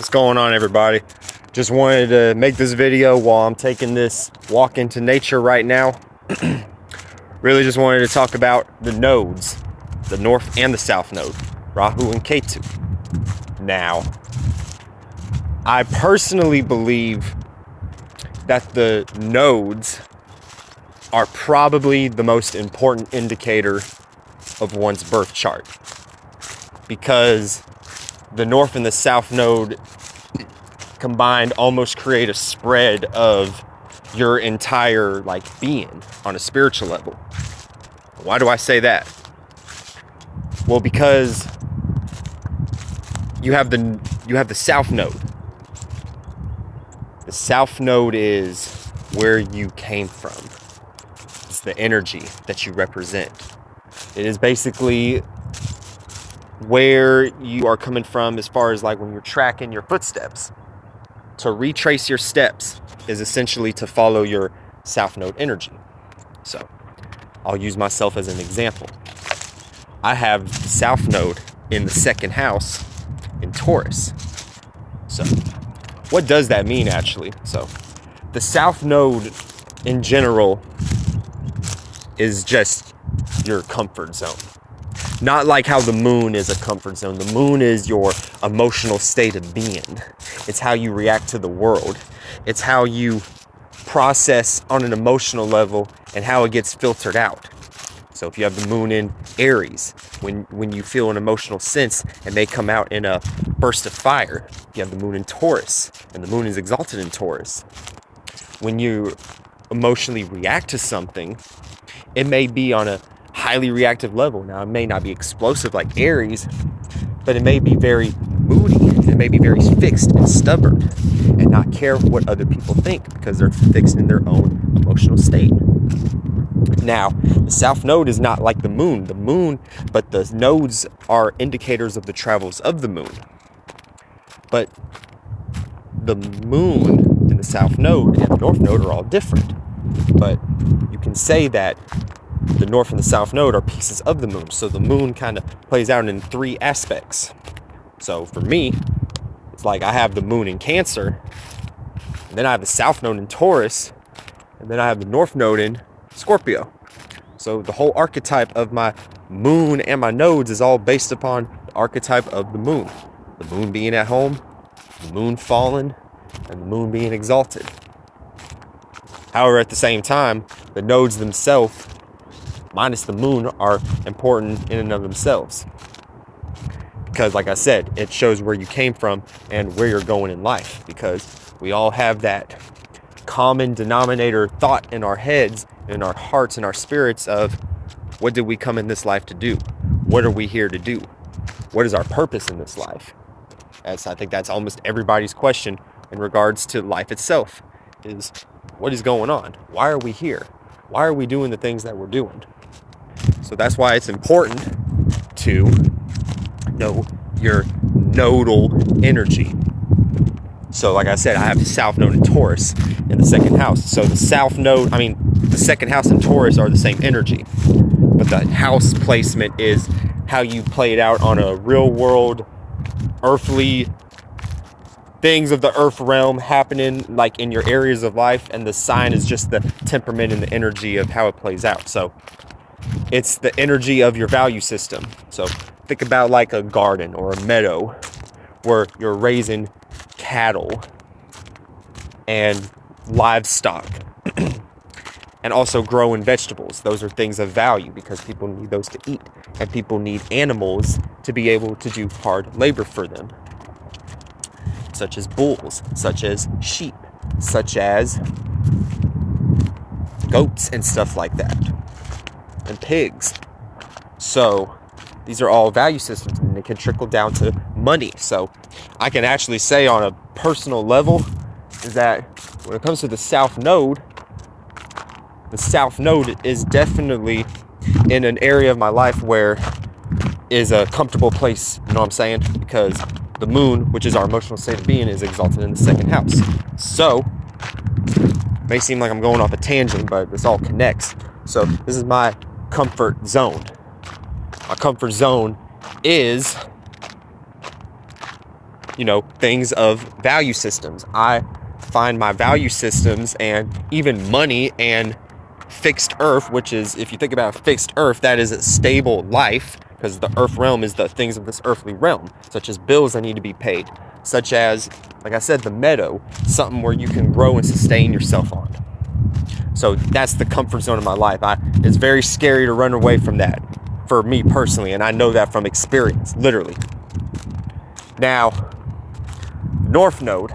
What's going on, everybody? Just wanted to make this video while I'm taking this walk into nature right now. Really just wanted to talk about the nodes, the north and the south node, Rahu and Ketu. Now, I personally believe that the nodes are probably the most important indicator of one's birth chart, because the north and the south node combined almost create a spread of your entire being on a spiritual level. Why do I say that? Well, because you have the south node. The south node is where you came from. It's the energy that you represent. It is basically where you are coming from as far as when you're tracking your footsteps. To retrace your steps is essentially to follow your south node energy. So I'll use myself as an example. I have the south node in the second house in Taurus. So what does that mean actually? So the south node in general is just your comfort zone. Not like how the moon is a comfort zone. The moon is your emotional state of being. It's how you react to the world. It's how you process on an emotional level and how it gets filtered out. So if you have the moon in Aries, when you feel an emotional sense and they come out in a burst of fire. You have the moon in Taurus, and the moon is exalted in Taurus. When you emotionally react to something, it may be on a highly reactive level. Now, it may not be explosive like Aries, but it may be very moody. It may be very fixed and stubborn and not care what other people think because they're fixed in their own emotional state. Now, the south node is not like the moon, but the nodes are indicators of the travels of the moon. But the moon and the south node and the north node are all different. But you can say that the north and the south node are pieces of the moon. So the moon kind of plays out in three aspects. So for me, it's like I have the moon in Cancer, and then I have the south node in Taurus, and then I have the north node in Scorpio. So the whole archetype of my moon and my nodes is all based upon the archetype of the moon. The moon being at home, the moon fallen, and the moon being exalted. However, at the same time, the nodes themselves, minus the moon, are important in and of themselves. Because like I said, it shows where you came from and where you're going in life. Because we all have that common denominator thought in our heads, in our hearts, and our spirits of what did we come in this life to do? What are we here to do? What is our purpose in this life? I think that's almost everybody's question in regards to life itself, is what is going on? Why are we here? Why are we doing the things that we're doing? So that's why it's important to know your nodal energy. So like I said, I have the south node in Taurus in the second house. So the second house and Taurus are the same energy. But the house placement is how you play it out on a real world, earthly things of the earth realm happening in your areas of life, and the sign is just the temperament and the energy of how it plays out. So it's the energy of your value system. So think about like a garden or a meadow where you're raising cattle and livestock and also growing vegetables. Those are things of value because people need those to eat, and people need animals to be able to do hard labor for them, such as bulls, such as sheep, such as goats and stuff like that, and pigs. So these are all value systems, and it can trickle down to money. So I can actually say on a personal level is that when it comes to the south node is definitely in an area of my life where is a comfortable place, you know what I'm saying? Because the moon, which is our emotional state of being, is exalted in the second house. So it may seem like I'm going off a tangent, but this all connects. So this is my comfort zone. My comfort zone is things of value systems. I find my value systems and even money and fixed earth, which is, if you think about fixed earth, that is a stable life, because the earth realm is the things of this earthly realm, such as bills that need to be paid, such as, like I said, the meadow, something where you can grow and sustain yourself on. So that's the comfort zone of my life. It's very scary to run away from that for me personally, and I know that from experience, literally. Now, North Node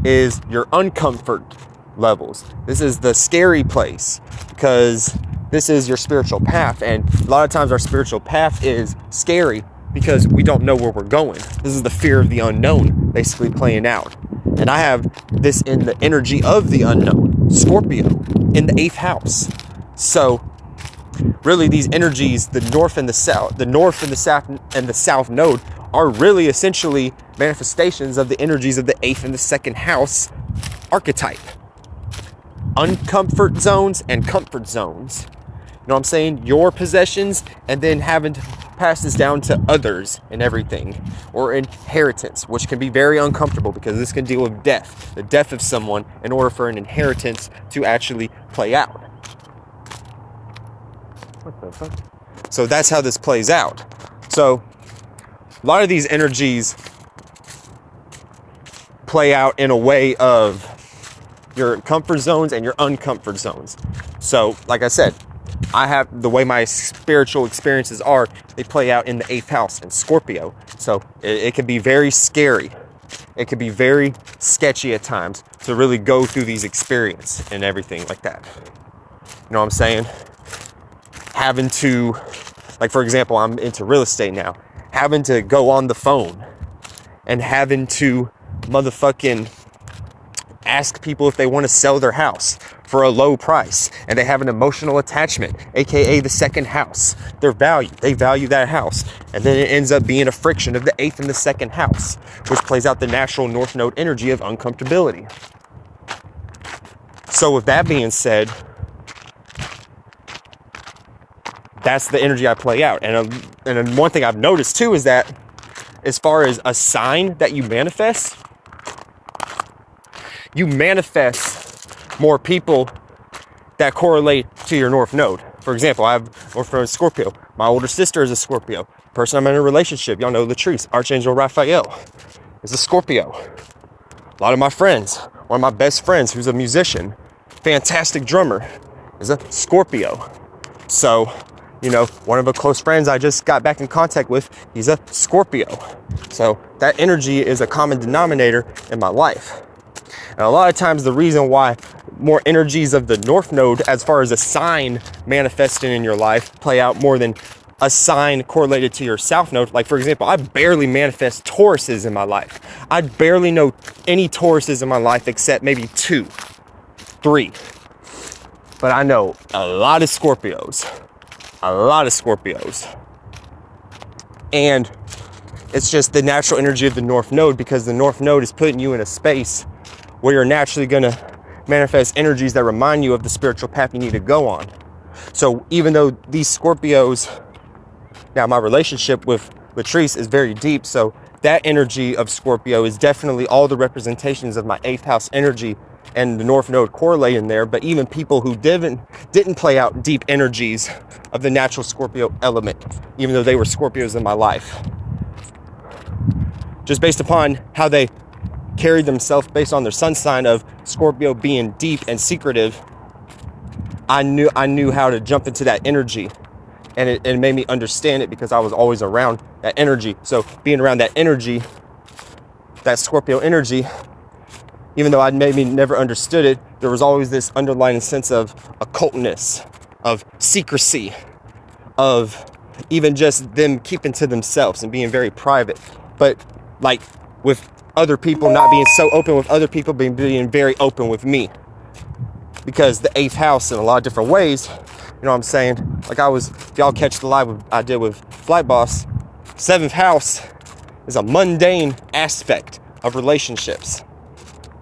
is your uncomfort levels. This is the scary place, because this is your spiritual path, and a lot of times our spiritual path is scary because we don't know where we're going. This is the fear of the unknown basically playing out. And I have this in the energy of the unknown, Scorpio, in the 8th house. So really these energies, the north and the south and the south node, are really essentially manifestations of the energies of the 8th and the 2nd house archetype. Uncomfort zones and comfort zones. You know what I'm saying? Your possessions, and then having to pass this down to others and everything. Or inheritance, which can be very uncomfortable, because this can deal with death. The death of someone in order for an inheritance to actually play out. What the fuck? So that's how this plays out. So a lot of these energies play out in a way of your comfort zones and your uncomfort zones. So, like I said, I have the way my spiritual experiences are, they play out in the 8th house in Scorpio. So it can be very scary. It can be very sketchy at times to really go through these experiences and everything like that. You know what I'm saying? Having to, like, for example, I'm into real estate now. Having to go on the phone and having to motherfucking ask people if they want to sell their house for a low price, and they have an emotional attachment, aka the 2nd house. They value that house, and then it ends up being a friction of the 8th and the 2nd house, which plays out the natural North Node energy of uncomfortability. So with that being said, that's the energy I play out. And one thing I've noticed too is that as far as a sign that you manifest more people that correlate to your North Node. For example, I have North Node Scorpio. My older sister is a Scorpio. The person I'm in a relationship, y'all know Latrice, Archangel Raphael, is a Scorpio. A lot of my friends, one of my best friends who's a musician, fantastic drummer, is a Scorpio. So, one of the close friends I just got back in contact with, he's a Scorpio. So that energy is a common denominator in my life. And a lot of times the reason why more energies of the North Node, as far as a sign manifesting in your life, play out more than a sign correlated to your South Node. Like, for example, I barely manifest Tauruses in my life. I barely know any Tauruses in my life except maybe 2, 3. But I know a lot of Scorpios. And it's just the natural energy of the North Node, because the North Node is putting you in a space where you're naturally going to manifest energies that remind you of the spiritual path you need to go on. So even though these Scorpios, now my relationship with Latrice is very deep, so that energy of Scorpio is definitely all the representations of my 8th house energy and the North Node correlate in there. But even people who didn't play out deep energies of the natural Scorpio element, even though they were Scorpios in my life, just based upon how they carried themselves based on their sun sign of Scorpio being deep and secretive, I knew how to jump into that energy, and it made me understand it because I was always around that energy. So being around that energy, that Scorpio energy, even though I maybe never understood it, there was always this underlying sense of occultness, of secrecy, of even just them keeping to themselves and being very private. But like with other people, not being so open with other people, being very open with me. Because the 8th house in a lot of different ways, you know what I'm saying? Like if y'all catch the live I did with Flight Boss, 7th house is a mundane aspect of relationships.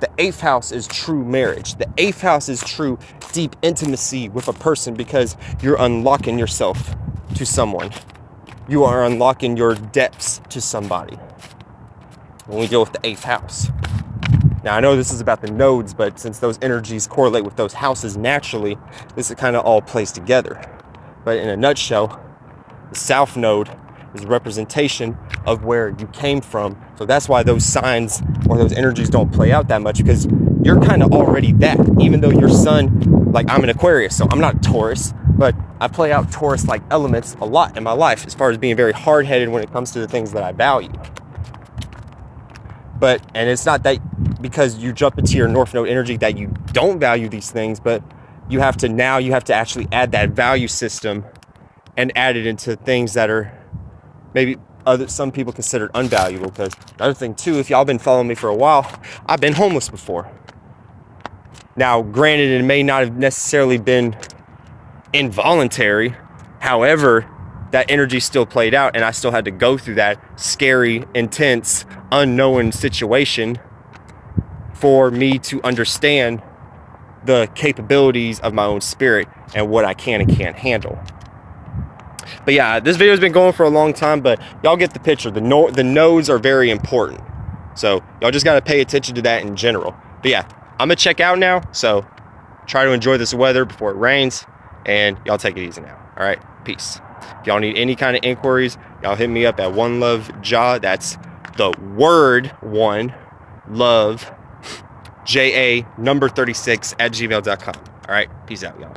The 8th house is true marriage. The 8th house is true deep intimacy with a person, because you're unlocking yourself to someone. You are unlocking your depths to somebody. when we deal with the 8th house. Now, I know this is about the nodes, but since those energies correlate with those houses naturally, this kind of all plays together. But in a nutshell, the South Node is a representation of where you came from. So that's why those signs or those energies don't play out that much, because you're kind of already that. Even though your sun, like I'm an Aquarius, so I'm not Taurus, but I play out Taurus-like elements a lot in my life as far as being very hard-headed when it comes to the things that I value. And it's not that because you jump into your North Node energy that you don't value these things, but you have to actually add that value system and add it into things that are maybe some people consider unvaluable. Because the other thing too, if y'all been following me for a while, I've been homeless before. Now, granted, it may not have necessarily been involuntary. However, that energy still played out, and I still had to go through that scary, intense, unknown situation for me to understand the capabilities of my own spirit and what I can and can't handle. But yeah, this video has been going for a long time, but y'all get the picture. The nodes are very important. So y'all just got to pay attention to that in general. But yeah, I'm going to check out now. So try to enjoy this weather before it rains, and y'all take it easy now. All right, peace. If y'all need any kind of inquiries, y'all hit me up at One Love Ja. That's the word one love JA number 36 at gmail.com. All right, peace out, y'all.